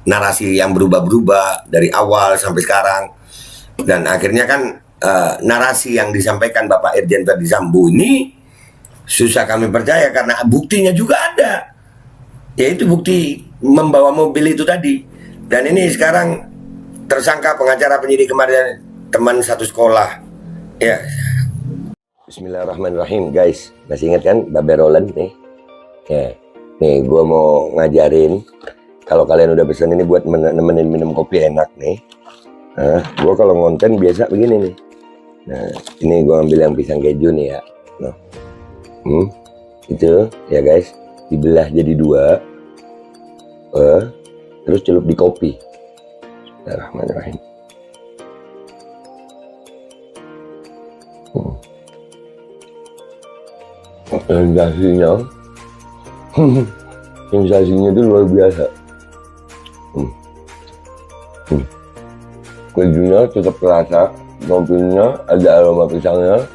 narasi yang berubah-berubah dari awal sampai sekarang. Dan akhirnya kan narasi yang disampaikan Bapak Irjen Verdi Sambo ini susah kami percaya karena buktinya juga ada, yaitu bukti membawa mobil itu tadi. Dan ini sekarang tersangka pengacara penyidik kemarin teman satu sekolah. Ya. Bismillahirrahmanirrahim, guys. Masih ingat kan Babe Roland nih? Ya. Nih, gue mau ngajarin. Kalau kalian udah pesen ini buat nemenin minum kopi enak nih. Nah, gue kalau ngonten biasa begini nih. Nah, ini gue ambil yang pisang keju nih ya. Nah, itu ya guys, dibelah jadi dua. Terus celup di kopi. Bismillahirrahmanirrahim. Sensasinya itu luar biasa. Kejunya tetap terasa, kopinya ada aroma pisangnya.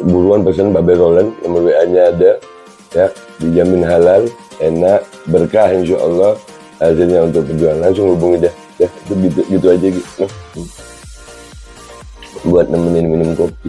Buruan pesan Babe Roland, nomor WA-nya ada ya, dijamin halal, enak, berkah insya Allah hasilnya untuk perjuangan. Langsung hubungi dah ya, itu gitu aja gitu. Buat nemenin minum kopi.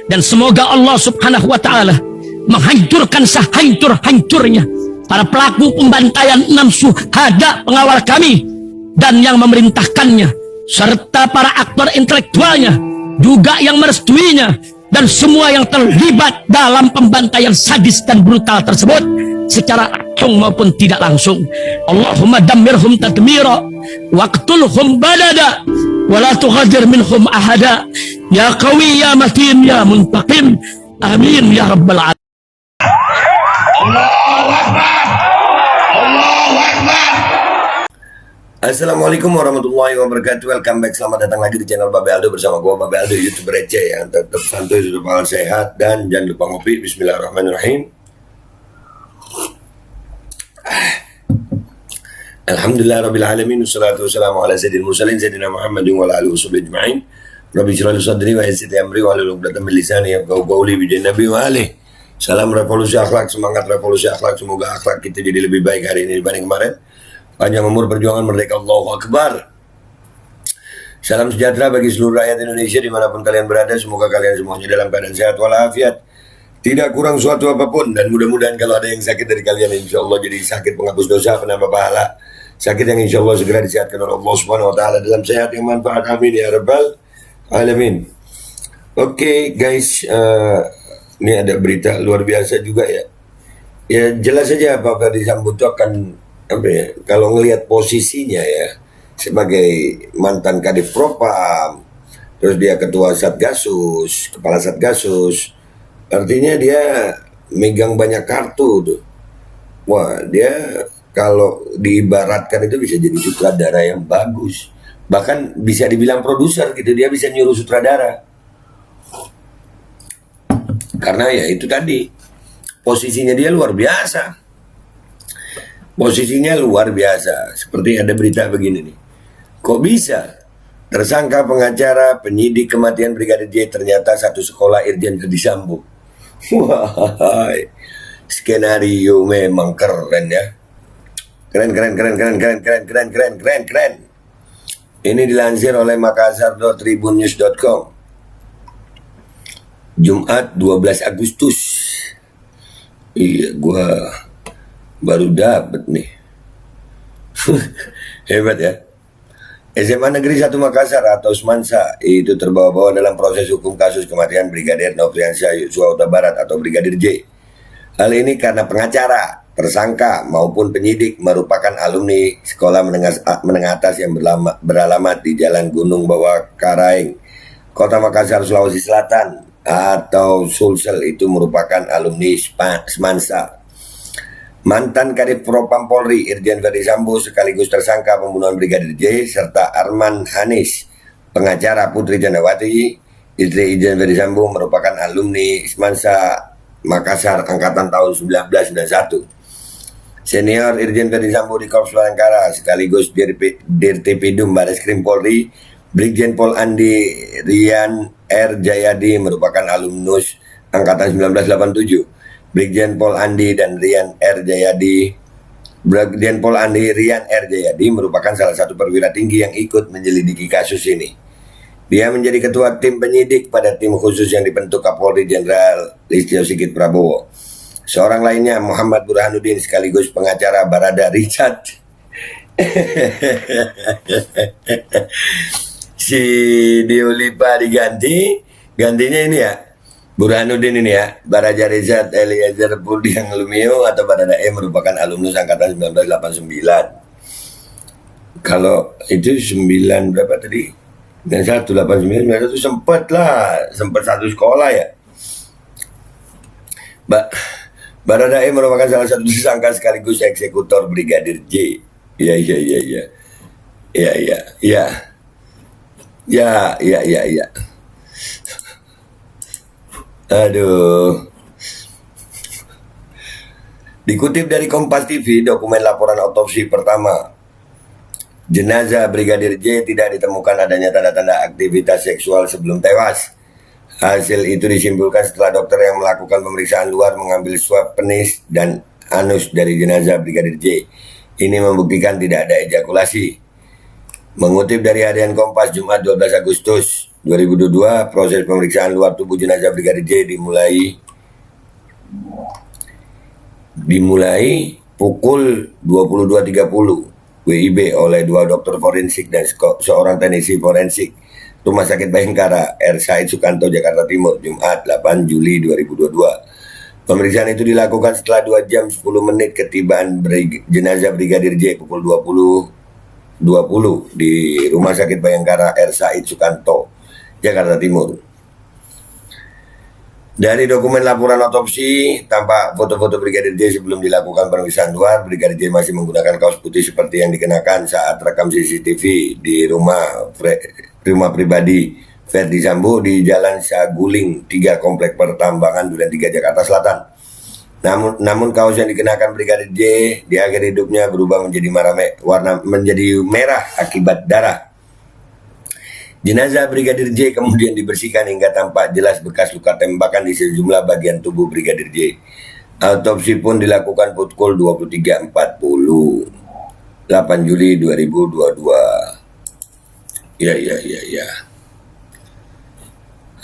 Dan semoga Allah subhanahu wa ta'ala menghancurkan sehancur-hancurnya para pelaku pembantaian 6 syuhada pengawal kami dan yang memerintahkannya, serta para aktor intelektualnya juga yang merestuinya, dan semua yang terlibat dalam pembantaian sadis dan brutal tersebut secara langsung maupun tidak langsung. Allahumma dammirhum tadmira waqtulhum badada wala tughadir minhum ahada ya qawi ya matin ya muntaqim amin ya rabbal alamin. Allahu Akbar. Allahu Akbar. Assalamualaikum warahmatullahi wabarakatuh. Welcome back, selamat datang lagi di channel Babe Aldo bersama gue Babe Aldo, YouTuber receh yang tetap santuy, hidup akal sehat, dan jangan lupa ngopi. Bismillahirrahmanirrahim. Alhamdulillah rabbil alamin, wassalatu wassalamu ala sayyidil mursalin sayyidina Muhammadin wa ala alihi washabihi ajma'in. Rabbi shrah li sadri wa yassir li amri wa hlul 'uqdatam min lisani yafqahu qawli bi nabi wa alihi. Salam revolusi akhlak, semangat revolusi akhlak. Semoga akhlak kita jadi lebih baik hari ini dibanding kemarin. Panjang umur, perjuangan, merdeka, Allahu Akbar. Salam sejahtera bagi seluruh rakyat Indonesia dimanapun kalian berada. Semoga kalian semuanya dalam keadaan sehat walafiat, tidak kurang suatu apapun. Dan mudah-mudahan kalau ada yang sakit dari kalian, insya Allah jadi sakit penghapus dosa, penambah pahala. Sakit yang insya Allah segera disehatkan oleh Allah Subhanahu Wa Taala dalam sehat yang manfaat. Amin ya Rabbal Alamin. Oke, guys, ini ada berita luar biasa juga ya. Ya jelas saja Pak Verdi Sambo itu akan apa ya, kalau ngelihat posisinya ya sebagai mantan Kadif Propam, terus dia ketua Satgasus, kepala Satgasus, artinya dia megang banyak kartu tuh. Wah, dia kalau diibaratkan itu bisa jadi sutradara yang bagus, bahkan bisa dibilang produser gitu. Dia bisa nyuruh sutradara karena ya itu tadi, posisinya dia luar biasa. Posisinya luar biasa. Seperti ada berita begini nih. Kok bisa tersangka pengacara penyidik kematian Brigadir J ternyata satu sekolah Irjen Verdi Sambo? Wah, skenario memang keren ya. Keren. Ini dilansir oleh makassar.tribunnews.com. Jumat 12 Agustus. Iya, gua baru dapet nih. Hebat ya. SMA Negeri 1 Makassar atau Semansa itu terbawa-bawa dalam proses hukum kasus kematian Brigadir Nofriansyah Yosua Huta Barat atau Brigadir J. Hal ini karena pengacara, tersangka maupun penyidik merupakan alumni sekolah menengah atas yang beralamat di Jalan Gunung Bawah Karaeng, Kota Makassar, Sulawesi Selatan, atau Sulsel. Itu merupakan alumni Semansa. mantan Kadif Propam Polri Irjen Verdi Sambo sekaligus tersangka pembunuhan Brigadir J, serta Arman Hanis, pengacara Putri Candrawati, istri Irjen Verdi Sambo, merupakan alumni Ismansa Makassar angkatan tahun 1991. Senior Irjen Verdi Sambo di Korps Bayangkara sekaligus Dirtipidum Bareskrim Polri, Brigjen Pol Andi Rian R. Jayadi merupakan alumnus angkatan 1987. Brigjen Pol Andi dan Rian R. Jayadi Brigjen Pol Andi Rian R. Jayadi merupakan salah satu perwira tinggi yang ikut menyelidiki kasus ini. Dia menjadi ketua tim penyidik pada tim khusus yang dibentuk Kapolri Jenderal Listio Sigit Prabowo. Seorang lainnya Muhammad Burhanuddin sekaligus pengacara Barada Richard. Si Diolipa gantinya ini ya, Burhanuddin ini ya, Baraja Richard Eliezer Pudiang Lumiu atau Barada E merupakan alumnus angkatan 1989. Kalau itu 9 berapa tadi? Dan 189 itu sempat satu sekolah ya. Barada E merupakan salah satu tersangka sekaligus eksekutor Brigadir J. Ya. Aduh. Dikutip dari Kompas TV, dokumen laporan otopsi pertama jenazah Brigadir J tidak ditemukan adanya tanda-tanda aktivitas seksual sebelum tewas. Hasil itu disimpulkan setelah dokter yang melakukan pemeriksaan luar mengambil swab penis dan anus dari jenazah Brigadir J. Ini membuktikan tidak ada ejakulasi. Mengutip dari harian Kompas Jumat 12 Agustus 2022, proses pemeriksaan luar tubuh jenazah Brigadir J dimulai pukul 22.30 WIB oleh 2 dokter forensik dan seorang teknisi forensik Rumah Sakit Bayangkara R. Said Sukanto, Jakarta Timur, Jumat 8 Juli 2022. Pemeriksaan itu dilakukan setelah 2 jam 10 menit ketibaan jenazah Brigadir J pukul 20.20 di Rumah Sakit Bayangkara R. Said Sukanto, Jakarta Timur. Dari dokumen laporan otopsi, tampak foto-foto Brigadir J sebelum dilakukan pemeriksaan luar. Brigadir J masih menggunakan kaos putih seperti yang dikenakan saat rekam CCTV di rumah pribadi Verdi Sambo di Jalan Saguling 3 Komplek Pertambangan Duren 3 Jakarta Selatan. Namun kaos yang dikenakan Brigadir J di akhir hidupnya berubah menjadi menjadi merah akibat darah. Jenazah Brigadir J kemudian dibersihkan hingga tampak jelas bekas luka tembakan di sejumlah bagian tubuh Brigadir J. Autopsi pun dilakukan pukul 23.40 8 Juli 2022. Ya.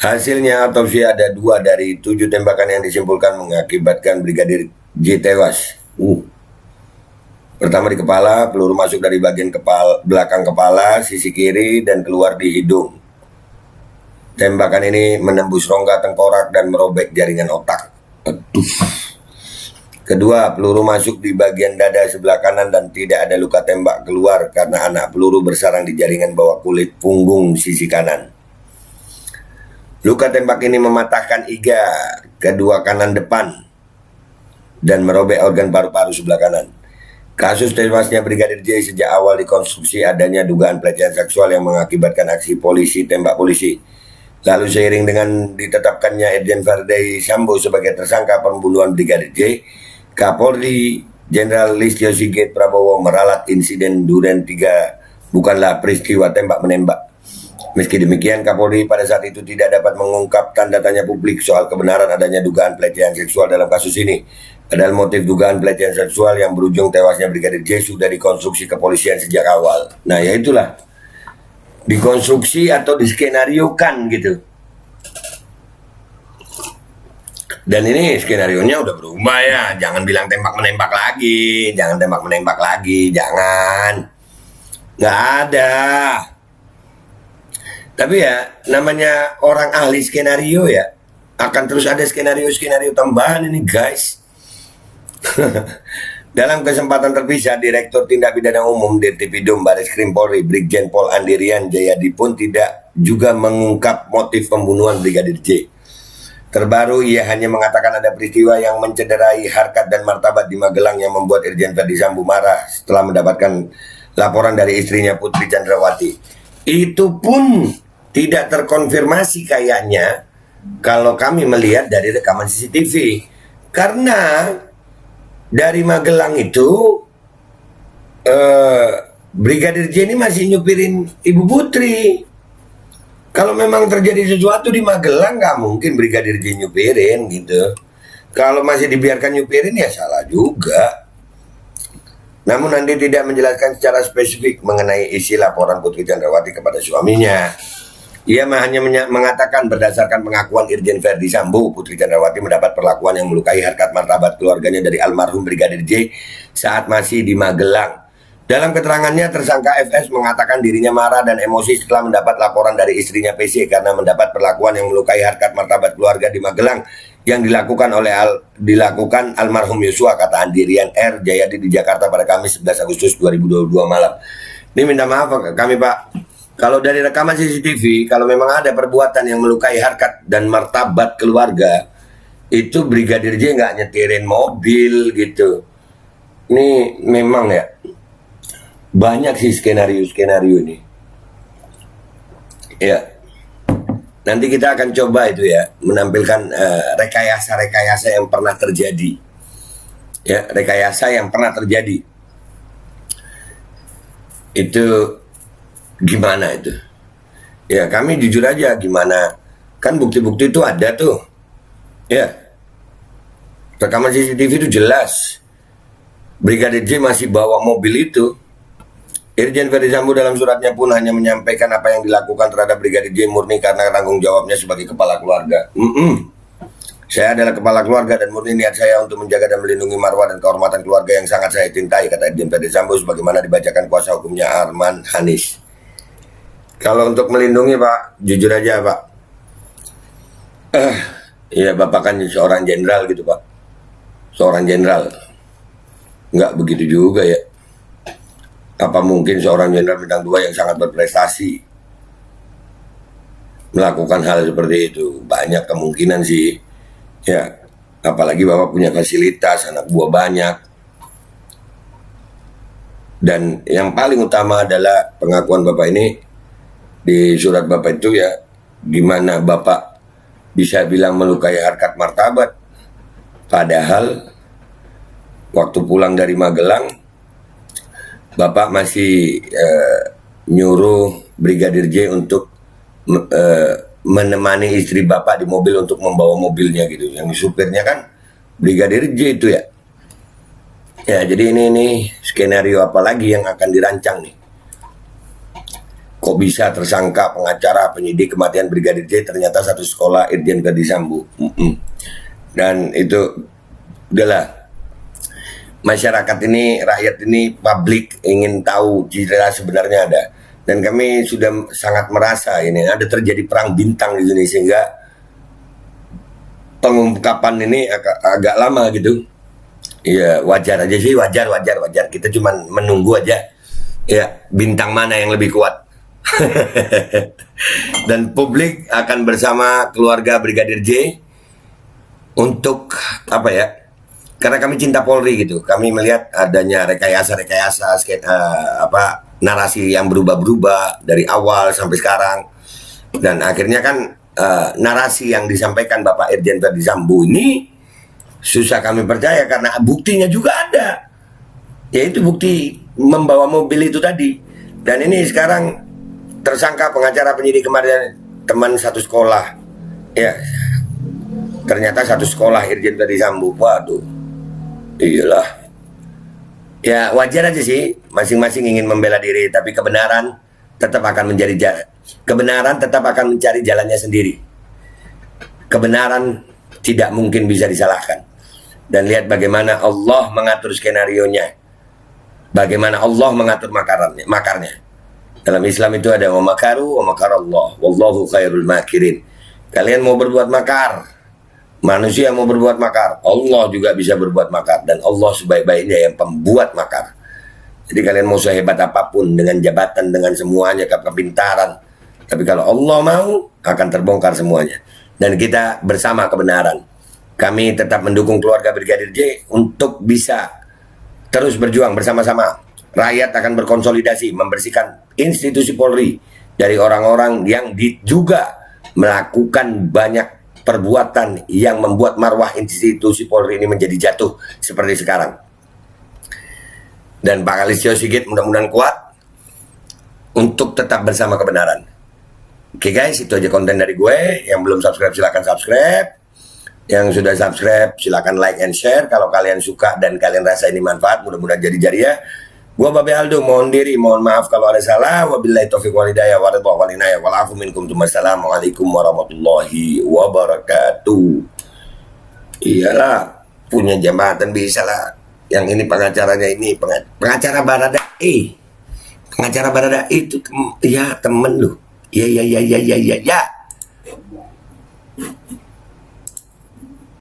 Hasilnya autopsi ada 2 dari 7 tembakan yang disimpulkan mengakibatkan Brigadir J tewas. Pertama di kepala, peluru masuk dari bagian belakang kepala, sisi kiri, dan keluar di hidung. Tembakan ini menembus rongga tengkorak dan merobek jaringan otak. Kedua, peluru masuk di bagian dada sebelah kanan dan tidak ada luka tembak keluar karena anak peluru bersarang di jaringan bawah kulit punggung sisi kanan. Luka tembak ini mematahkan iga kedua kanan depan dan merobek organ paru-paru sebelah kanan. Kasus tewasnya Brigadir J sejak awal dikonstruksi adanya dugaan pelecehan seksual yang mengakibatkan aksi polisi tembak polisi. Lalu seiring dengan ditetapkannya Irjen Verdi Sambo sebagai tersangka pembunuhan Brigadir J, Kapolri Jenderal Listio Sigit Prabowo meralat insiden Duren 3 bukanlah peristiwa tembak-menembak. Meski demikian, Kapolri pada saat itu tidak dapat mengungkap tanda tanya publik soal kebenaran adanya dugaan pelecehan seksual dalam kasus ini. Padahal motif dugaan pelecehan seksual yang berujung tewasnya Brigadir J sudah dikonstruksi kepolisian sejak awal. Nah ya itulah, dikonstruksi atau diskenariokan gitu. Dan ini skenarionya udah berubah ya. Jangan bilang tembak-menembak lagi. Jangan. Nggak ada. Tapi ya, namanya orang ahli skenario ya, akan terus ada skenario-skenario tambahan ini guys. Dalam kesempatan terpisah, Direktur Tindak Pidana Umum Dirtipidum Bareskrim Polri Brigjen Pol Andi Rian Jayadi pun tidak juga mengungkap motif pembunuhan Brigadir J. Terbaru, ia hanya mengatakan ada peristiwa yang mencederai harkat dan martabat di Magelang yang membuat Irjen Verdi Sambo marah setelah mendapatkan laporan dari istrinya Putri Chandrawati. Itu pun tidak terkonfirmasi kayaknya kalau kami melihat dari rekaman CCTV. Karena dari Magelang itu Brigadir J ini masih nyupirin Ibu Putri. Kalau memang terjadi sesuatu di Magelang, nggak mungkin Brigadir J nyupirin gitu. Kalau masih dibiarkan nyupirin ya salah juga. Namun Andi tidak menjelaskan secara spesifik mengenai isi laporan Putri Chandrawati kepada suaminya. Ia hanya mengatakan berdasarkan pengakuan Irjen Verdi Sambo, Putri Chandrawati mendapat perlakuan yang melukai harkat martabat keluarganya dari almarhum Brigadir J saat masih di Magelang. Dalam keterangannya, tersangka FS mengatakan dirinya marah dan emosi setelah mendapat laporan dari istrinya PC karena mendapat perlakuan yang melukai harkat martabat keluarga di Magelang yang dilakukan almarhum Yosua, kata Andirian R. Jayadi di Jakarta pada Kamis 11 Agustus 2022 malam. Ini minta maaf kami, Pak. Kalau dari rekaman CCTV, kalau memang ada perbuatan yang melukai harkat dan martabat keluarga, itu Brigadir J nggak nyetirin mobil gitu. Ini memang ya, banyak sih skenario ini. Ya, nanti kita akan coba itu ya, menampilkan rekayasa-rekayasa yang pernah terjadi. Ya, rekayasa yang pernah terjadi. Itu gimana itu? Ya, kami jujur aja gimana. Kan bukti-bukti itu ada tuh. Ya, rekaman CCTV itu jelas. Brigadir J masih bawa mobil itu. Irjen Verdi Sambo dalam suratnya pun hanya menyampaikan apa yang dilakukan terhadap Brigadir J murni karena tanggung jawabnya sebagai kepala keluarga. Saya adalah kepala keluarga dan murni niat saya untuk menjaga dan melindungi marwah dan kehormatan keluarga yang sangat saya cintai, kata Irjen Verdi Sambo sebagaimana dibacakan kuasa hukumnya Arman Hanis. Kalau untuk melindungi, Pak, jujur aja, Pak. Ya, Bapak kan seorang jenderal gitu, Pak. Seorang jenderal. Nggak begitu juga ya. Apa mungkin seorang jenderal bintang 2 yang sangat berprestasi melakukan hal seperti itu? Banyak kemungkinan sih. Ya, apalagi Bapak punya fasilitas, anak buah banyak. Dan yang paling utama adalah pengakuan Bapak ini di surat Bapak itu ya, gimana Bapak bisa bilang melukai harkat martabat. Padahal waktu pulang dari Magelang, Bapak masih nyuruh Brigadir J untuk menemani istri Bapak di mobil untuk membawa mobilnya gitu. Yang supirnya kan Brigadir J itu ya. Ya, jadi ini skenario apa lagi yang akan dirancang nih? Kok bisa tersangka pengacara penyidik kematian Brigadir J ternyata satu sekolah Irjen Verdi Sambo? Dan itu udahlah. Masyarakat ini, rakyat ini, publik ingin tahu cerita sebenarnya ada. Dan kami sudah sangat merasa ini ada terjadi perang bintang di sini sehingga pengungkapan ini agak lama gitu. Ya wajar aja sih, wajar. Kita cuma menunggu aja. Ya, bintang mana yang lebih kuat. Dan publik akan bersama keluarga Brigadir J untuk apa ya? Karena kami cinta Polri gitu, kami melihat adanya rekayasa narasi yang berubah-berubah dari awal sampai sekarang, dan akhirnya kan narasi yang disampaikan Bapak Irjen Verdi Sambo ini susah kami percaya karena buktinya juga ada, yaitu bukti membawa mobil itu tadi. Dan ini sekarang tersangka pengacara penyidik kemarin teman satu sekolah, ya ternyata satu sekolah Irjen Verdi Sambo. Waduh. Iyalah. Ya wajar aja sih, masing-masing ingin membela diri, tapi kebenaran tetap akan mencari jalannya sendiri. Kebenaran tidak mungkin bisa disalahkan. Dan lihat bagaimana Allah mengatur skenarionya. Bagaimana Allah mengatur makarnya. Dalam Islam itu ada wa makaru wa makarallah wallahu khairul makirin. Kalian mau berbuat makar, manusia mau berbuat makar, Allah juga bisa berbuat makar, dan Allah sebaik-baiknya yang pembuat makar. Jadi kalian mau sehebat apapun dengan jabatan, dengan semuanya, kepintaran, tapi kalau Allah mau akan terbongkar semuanya. dan kita bersama kebenaran. Kami tetap mendukung keluarga Brigadir J untuk bisa terus berjuang bersama-sama. Rakyat akan berkonsolidasi membersihkan institusi Polri dari orang-orang yang juga melakukan banyak perbuatan yang membuat marwah institusi Polri ini menjadi jatuh seperti sekarang. Dan Pak Listio Sigit mudah-mudahan kuat untuk tetap bersama kebenaran. Oke guys, itu aja konten dari gue. Yang belum subscribe silahkan subscribe. Yang sudah subscribe silahkan like and share. Kalau kalian suka dan kalian rasa ini manfaat, mudah-mudahan jadi jariah. Gua Babe Aldo mohon diri, mohon maaf kalau ada salah. Wabillahi taufiq wal hidayah wa ridha wal inayah wal afu minkum. Wassalamualaikum warahmatullahi wabarakatuh. Iyalah, punya jabatan bisa lah. Yang ini pengacaranya ini pengacara Baradae. Pengacara Baradae itu ya temen lu. Ya.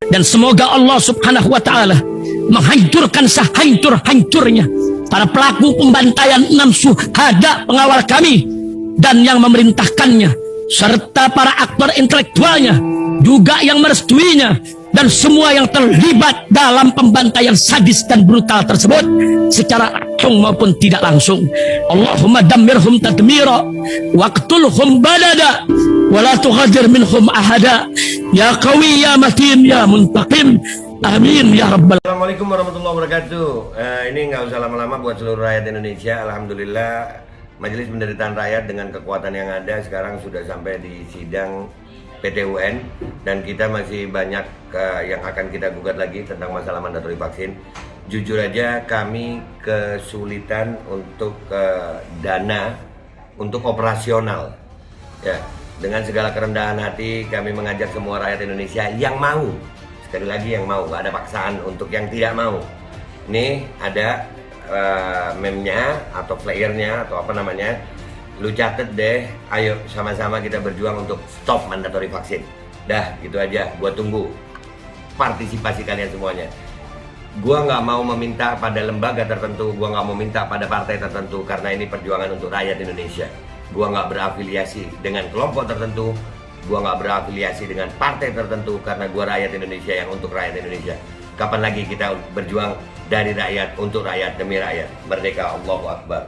Dan semoga Allah subhanahu wa ta'ala menghancurkan sehancur-hancurnya para pelaku pembantaian 6 syuhada pengawal kami dan yang memerintahkannya, serta para aktor intelektualnya juga yang merestuinya, dan semua yang terlibat dalam pembantaian sadis dan brutal tersebut secara langsung maupun tidak langsung. Allahumma dammirhum tadmira waqtulhum badada wala tughadir minhum ahada ya qawi ya matin ya muntaqim amin ya rabbal. Assalamualaikum warahmatullahi wabarakatuh. Ini nggak usah lama-lama buat seluruh rakyat Indonesia. Alhamdulillah Majelis Penderitaan Rakyat dengan kekuatan yang ada sekarang sudah sampai di sidang PT UN, dan kita masih banyak yang akan kita gugat lagi tentang masalah mandatori vaksin. Jujur aja kami kesulitan untuk dana untuk operasional ya. Dengan segala kerendahan hati kami mengajak semua rakyat Indonesia yang mau, sekali lagi yang mau, gak ada paksaan untuk yang tidak mau. Ini ada meme-nya atau flyernya atau apa namanya, lu catet deh, ayo sama-sama kita berjuang untuk stop mandatori vaksin. Dah gitu aja, gua tunggu partisipasi kalian semuanya. Gua nggak mau meminta pada lembaga tertentu, gua nggak mau minta pada partai tertentu, karena ini perjuangan untuk rakyat Indonesia. Gua nggak berafiliasi dengan kelompok tertentu, gua nggak berafiliasi dengan partai tertentu, karena gua rakyat Indonesia yang untuk rakyat Indonesia. Kapan lagi kita berjuang dari rakyat untuk rakyat demi rakyat? Merdeka, Allahu Akbar.